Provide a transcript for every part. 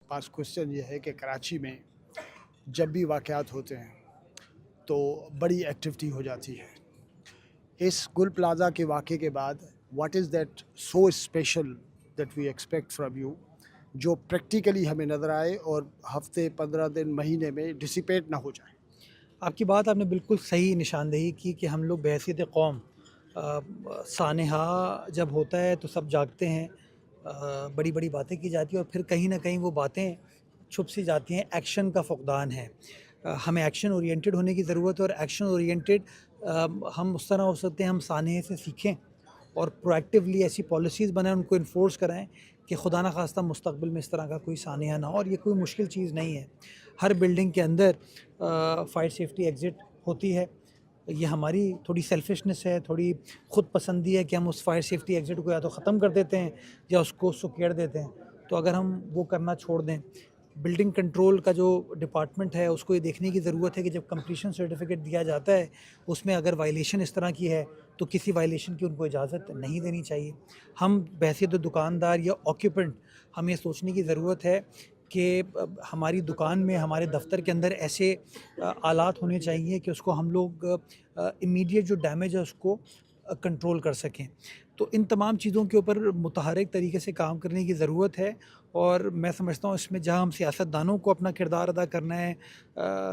पास question ये है कि कराची में जब भी वाक़यात होते हैं तो बड़ी एक्टिविटी हो जाती है। इस गुल प्लाज़ा के वाक़े के बाद what is that so special that we expect from you, जो प्रैक्टिकली हमें नज़र आए और हफ़्ते 15 दिन महीने में डिसिपेट ना हो जाए? आपकी बात आपने बिल्कुल सही निशानदेही की कि हम लोग बहैसियत कौम सानेहा जब होता है तो सब जागते हैं, बड़ी बड़ी बातें की जाती हैं और फिर कहीं ना कहीं वो बातें छुप सी जाती हैं। एक्शन का फुकदान है। हमें एक्शन ओरिएंटेड होने की ज़रूरत है और एक्शन ओरिएंटेड हम उस तरह हो सकते हैं, हम सानेहे से सीखें और प्रोएक्टिवली ऐसी पॉलिसीज़ बनाएं, उनको इन्फोर्स कराएं कि खुदा न खास्ता मुस्तकबिल में इस तरह का कोई सानिया ना हो। और ये कोई मुश्किल चीज़ नहीं है। हर बिल्डिंग के अंदर फायर सेफ्टी एग्ज़िट होती है। ये हमारी थोड़ी सेल्फिशनेस है, थोड़ी ख़ुद पसंदी है कि हम उस फायर सेफ्टी एग्ज़िट को या तो ख़त्म कर देते हैं या उसको सुकेड़ देते हैं। तो अगर हम वो करना छोड़ दें, बिल्डिंग कंट्रोल का जो डिपार्टमेंट है उसको ये देखने की ज़रूरत है कि जब कंप्लीशन सर्टिफिकेट दिया जाता है उसमें अगर वायलेशन इस तरह की है तो किसी वायलेशन की उनको इजाज़त नहीं देनी चाहिए। हम बहैसियत दुकानदार या ऑक्यूपेंट हमें सोचने की ज़रूरत है कि हमारी दुकान में, हमारे दफ्तर के अंदर ऐसे आलात होने चाहिए कि उसको हम लोग इमीडिएट जो डैमेज है उसको कंट्रोल कर सकें। तो इन तमाम चीज़ों के ऊपर मुतहरक तरीके से काम करने की ज़रूरत है। और मैं समझता हूँ इसमें जहाँ हम सियासतदानों को अपना किरदार अदा करना है,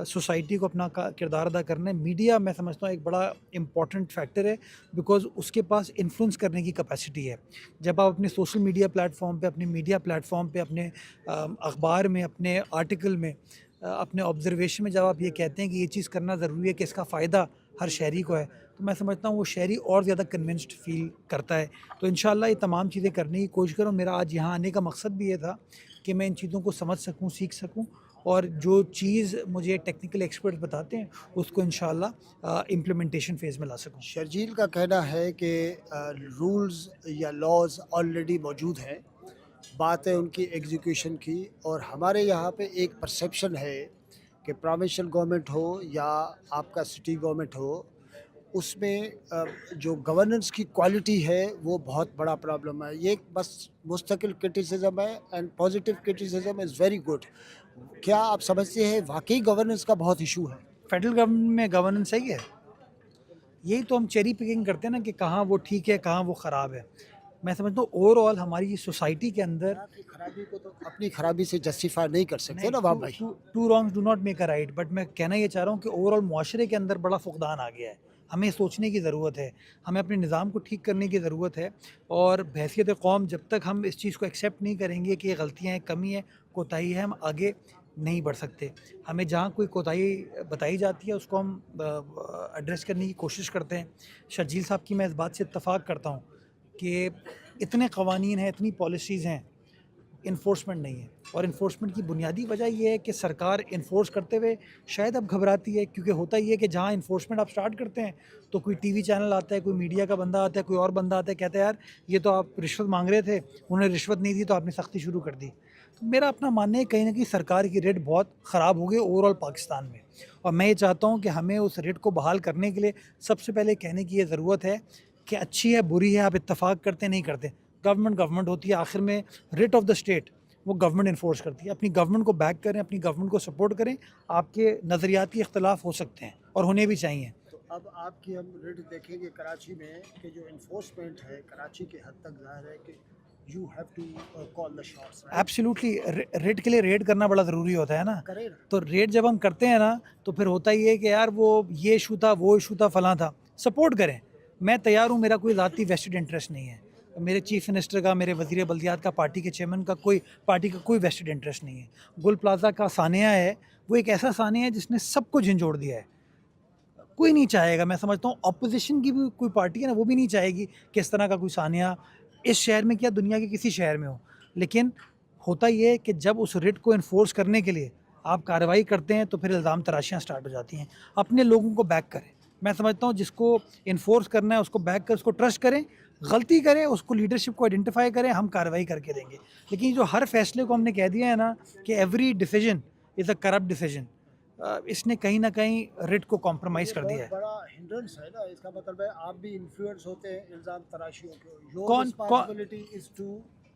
सोसाइटी को अपना किरदार अदा करना है, मीडिया मैं समझता हूँ एक बड़ा इम्पॉर्टेंट फैक्टर है, बिकॉज़ उसके पास इन्फ्लुएंस करने की कैपेसिटी है। जब आप अपने सोशल मीडिया प्लेटफॉर्म पे, अपने मीडिया प्लेटफॉर्म पे, अपने अखबार में, अपने आर्टिकल में, अपने ऑब्जर्वेशन में जब आप ये कहते हैं कि ये चीज़ करना ज़रूरी है कि इसका फ़ायदा हर शहरी को है, तो मैं समझता हूँ वो शहरी और ज़्यादा कन्विंस्ड फ़ील करता है। तो इंशाल्लाह ये तमाम चीज़ें करने की कोशिश करूँ। मेरा आज यहाँ आने का मकसद भी ये था कि मैं इन चीज़ों को समझ सकूँ, सीख सकूँ और जो चीज़ मुझे टेक्निकल एक्सपर्ट्स बताते हैं उसको इंशाल्लाह इम्प्लीमेंटेशन फ़ेज़ में ला सकूँ। शर्जील का कहना है कि रूल्स या लॉज ऑलरेडी मौजूद हैं, बात है उनकी एग्जीक्यूशन की। और हमारे यहाँ पे एक परसेप्शन है कि प्रोविंशियल गवर्नमेंट हो या आपका सिटी गवर्नमेंट हो, उसमें जो गवर्नेंस की क्वालिटी है वो बहुत बड़ा प्रॉब्लम है। ये बस मुस्तकिल क्रिटिसिज्म है and positive criticism is very good. क्या आप समझते हैं वाकई गवर्नेंस का बहुत इशू है? फेडरल गवर्नमेंट में गवर्नेंस सही है। यही तो हम चेरी पिकिंग करते हैं ना कि कहाँ वो ठीक है, कहाँ वो ख़राब है। मैं समझता हूँ ओवरऑल हमारी सोसाइटी के अंदर आपकी खराबी को तो अपनी खराबी से जस्टिफाई नहीं कर सकते नहीं, ना वाह टू भाई। Two two wrongs do not make a right, but मैं कहना ये चाह रहा हूँ कि ओवरऑल मुआशरे के अंदर बड़ा फुकदान आ गया है। हमें सोचने की ज़रूरत है, हमें अपने निज़ाम को ठीक करने की ज़रूरत है। और बहैसियत कौम जब तक हम इस चीज़ को एक्सेप्ट नहीं करेंगे कि ये गलतियाँ हैं, कमी है, कोताही है, हम आगे नहीं बढ़ सकते। हमें जहाँ कोई कोताही बताई जाती है उसको हम एड्रेस करने की कोशिश करते हैं। शर्जील साहब की मैं इस बात से इत्तफ़ाक़ करता हूँ कि इतने क़वानीन हैं, इतनी पॉलिसीज़ हैं, इन्फोर्समेंट नहीं है। और इन्फोर्समेंट की बुनियादी वजह ये है कि सरकार इन्फोर्स करते हुए शायद अब घबराती है, क्योंकि होता ये है कि जहाँ इन्फोर्समेंट आप स्टार्ट करते हैं तो कोई टीवी चैनल आता है, कोई मीडिया का बंदा आता है, कोई और बंदा आता है, कहता है यार ये तो आप रिश्वत मांग रहे थे, उन्होंने रिश्वत नहीं दी तो आपने सख्ती शुरू कर दी। तो मेरा अपना मानना है कहीं ना कहीं सरकार की रेट बहुत ख़राब हो गई ओवरऑल पाकिस्तान में। और मैं ये चाहता हूँ कि हमें उस रेट को बहाल करने के लिए सबसे पहले कहने की ये ज़रूरत है कि अच्छी है बुरी है, आप इत्तेफाक करते नहीं करते, गवर्नमेंट गवर्नमेंट होती है आखिर में। रेट ऑफ द स्टेट वो गवर्नमेंट इन्फोर्स करती है। अपनी गवर्नमेंट को बैक करें, अपनी गवर्नमेंट को सपोर्ट करें। आपके नज़रियाती इख्तलाफ हो सकते हैं और होने भी चाहिए। तो अब आपकी हम रेट देखेंगे कराची में कि जो इन्फोर्समेंट है कराची के हद तक जाहिर है कि you have to call the shots, right? Absolutely red के लिए रेड करना बड़ा ज़रूरी होता है ना। करें ना। तो रेड जब हम करते हैं ना तो फिर होता ही है कि यार वो ये इशू था, वो इशू था, फलां था, सपोर्ट करें। मैं तैयार हूँ, मेरा कोई ज़ाती वेस्टेड इंटरेस्ट नहीं है। मेरे चीफ मिनिस्टर का, मेरे वज़ीर बल्दियात का, पार्टी के चेयरमैन का, कोई पार्टी का कोई वेस्टेड इंटरेस्ट नहीं है। गुल प्लाजा का सानिया है, वो एक ऐसा सानिया है जिसने सबको झंझोड़ दिया है। कोई नहीं चाहेगा, मैं समझता हूँ ऑपोजिशन की भी कोई पार्टी है ना, वो भी नहीं चाहेगी कि इस तरह का कोई सानिया इस शहर में क्या दुनिया के किसी शहर में हो। लेकिन होता ये है कि जब उस रिट को इन्फोर्स करने के लिए आप कार्रवाई करते हैं तो फिर इल्ज़ाम तराशियाँ स्टार्ट हो जाती हैं। अपने लोगों को बैक करें। मैं समझता हूँ जिसको इन्फोर्स करना है उसको बैक कर, उसको ट्रस्ट करें। गलती करें, उसको लीडरशिप को आइडेंटिफाई करें, हम कार्रवाई करके देंगे। लेकिन जो हर फैसले को हमने कह दिया है ना कि every decision is a corrupt decision, इसने कहीं ना कहीं रिट को तो कॉम्प्रोमाइज़ ये कर दिया बहुत है। बड़ा हिंड्रेंस है ना, इसका मतलब है आप भी इन्फ्लुएंस होते हैं इल्ज़ाम तराशियों के। योर कौन कौन responsibility is to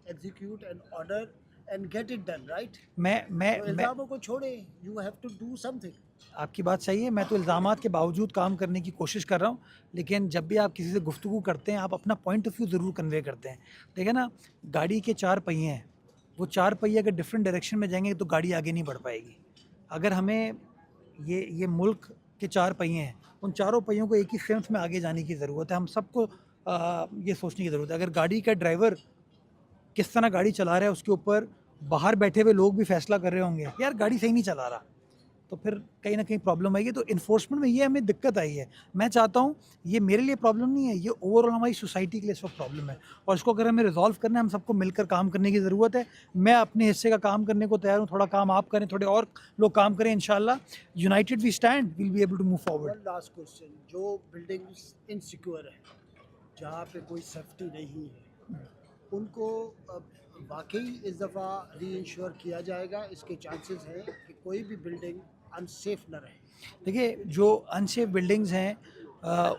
execute an order and get it done, right? मैं तो इल्ज़ामों को छोड़े, you have to do something. आपकी बात सही है। मैं तो इल्ज़ामात के बावजूद काम करने की कोशिश कर रहा हूँ, लेकिन जब भी आप किसी से गुफ्तगू करते हैं, आप अपना पॉइंट ऑफ व्यू ज़रूर कन्वे करते हैं। देखिए ना, गाड़ी के 4 पहिए हैं, वो 4 पहिए अगर डिफरेंट डायरेक्शन में जाएंगे तो गाड़ी आगे नहीं बढ़ पाएगी। अगर हमें ये मुल्क के 4 पहिए हैं, उन चारों पहियों को एक ही स्ट्रेंथ में आगे जाने की ज़रूरत है। हम सबको ये सोचने की ज़रूरत है, अगर गाड़ी का ड्राइवर किस तरह गाड़ी चला रहा है, उसके ऊपर बाहर बैठे हुए लोग भी फैसला कर रहे होंगे, यार गाड़ी सही नहीं चला रहा, तो फिर कहीं ना कहीं प्रॉब्लम आएगी। तो इन्फोर्समेंट में ये हमें दिक्कत आई है। मैं चाहता हूँ, ये मेरे लिए प्रॉब्लम नहीं है, ये ओवरऑल हमारी सोसाइटी के लिए इस वक्त प्रॉब्लम है, और इसको अगर हमें रिजॉल्व करना है, हम सबको मिलकर काम करने की ज़रूरत है। मैं अपने हिस्से का काम करने को तैयार हूँ, थोड़ा काम आप करें, थोड़े और लोग काम करें, इंशाल्लाह united we stand, will be able to move forward. One last question, जो बिल्डिंग्स इनसिक्योर है, जहाँ पे कोई सेफ्टी नहीं है, उनको वाकई इस दफ़ा री इंश्योर किया जाएगा? इसके चांसेस हैं कि कोई भी बिल्डिंग अनसेफ न रहे? देखिए, जो अनसेफ बिल्डिंग्स हैं,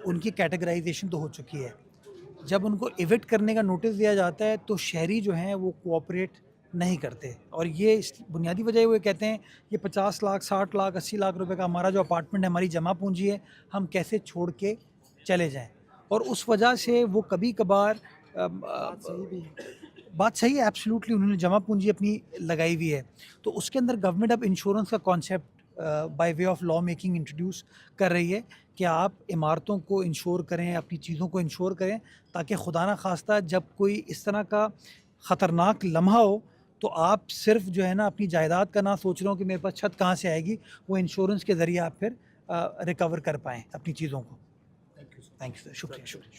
उनकी कैटेगराइजेशन तो हो चुकी है। जब उनको इविक्ट करने का नोटिस दिया जाता है तो शहरी जो हैं वो कोऑपरेट नहीं करते, और ये इस बुनियादी वजह वो कहते हैं ये 50 लाख 60 लाख 80 लाख रुपए का हमारा जो अपार्टमेंट है, हमारी जमा पूंजी है, हम कैसे छोड़ के चले जाएं। और उस वजह से वो कभी कभार बात सही भी है। बात सही है, एब्सोल्युटली, उन्होंने जमा पूंजी अपनी लगाई हुई है। तो उसके अंदर गवर्नमेंट अब इंश्योरेंस का concept by way of law making introduce कर रही है कि आप इमारतों को इंश्योर करें, अपनी चीज़ों को इंश्योर करें, ताकि खुदा ना खास्ता जब कोई इस तरह का ख़तरनाक लम्हा हो तो आप सिर्फ जो है ना अपनी जायदाद का ना सोच रहे हो कि मेरे पास छत कहाँ से आएगी, वो इंश्योरेंस के ज़रिए आप फिर रिकवर कर पाएँ अपनी चीज़ों को। Thank you thank you sir, शुक्रिया शुक्रिया।